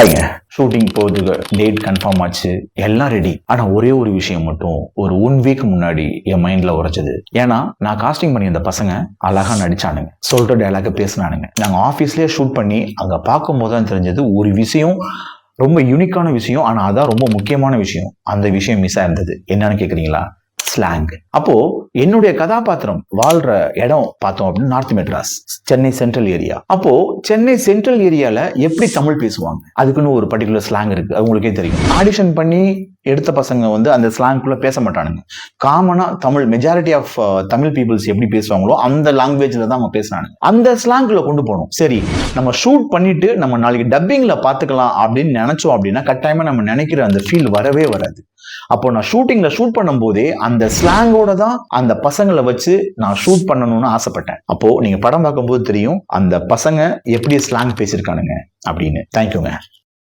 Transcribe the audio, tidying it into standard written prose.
ஹாய்ங்க, shooting போகிறதுக்கு date confirm ஆச்சு, எல்லாம் ரெடி. ஆனால் ஒரே ஒரு விஷயம் மட்டும் ஒரு 1 வீக் முன்னாடி என் மைண்டில் உரைச்சது. ஏன்னா நான் காஸ்டிங் பண்ணி அந்த பசங்க அழகாக நடிச்சானுங்க, சொல்கிற டைலாக பேசினானுங்க. நாங்கள் ஆஃபீஸ்லேயே ஷூட் பண்ணி அங்கே பார்க்கும்போது தான் தெரிஞ்சது ஒரு விஷயம், ரொம்ப யூனிக்கான விஷயம். ஆனால் அதான் ரொம்ப முக்கியமான விஷயம். அந்த விஷயம் மிஸ் ஆயிருந்தது. என்னன்னு கேட்குறீங்களா? ஸ்லாங். அப்போ என்னுடைய கதாபாத்திரம் வாழ்ற இடம் பார்த்தோம் அப்படின்னு north Madras, Chennai central area. அப்போ சென்னை சென்ட்ரல் ஏரியால எப்படி தமிழ் பேசுவாங்க, அதுக்குன்னு ஒரு பர்டிகுலர் ஸ்லாங் இருக்கு, அது உங்களுக்கே தெரியும். ஆடிஷன் பண்ணி எடுத்த பசங்க அந்த ஸ்லாங்குள்ள பேச மாட்டானுங்க. காமனா Tamil majority of Tamil peoples எப்படி பேசுவாங்களோ அந்த லாங்குவேஜ்ல தான் அவங்க பேசுறாங்க. அந்த ஸ்லாங்குள்ள கொண்டு போகணும். சரி, நம்ம ஷூட் பண்ணிட்டு நம்ம நாளைக்கு டப்பிங்ல பாத்துக்கலாம் அப்படின்னு நினைச்சோம் அப்படின்னா கட்டாயமா நம்ம நினைக்கிற அந்த ஃபீல் வரவே வராது. அப்போ நான் ஷூட்டிங்ல ஷூட் பண்ணும் போதே அந்த ஸ்லாங்கோட தான் அந்த பசங்களை வச்சு நான் ஷூட் பண்ணணும்னு ஆசைப்பட்டேன். அப்போ நீங்க படம் பார்க்கும்போது தெரியும் அந்த பசங்க எப்படி ஸ்லாங் பேசியிருக்கானுங்க அப்படின்னு. தேங்க்யூங்க.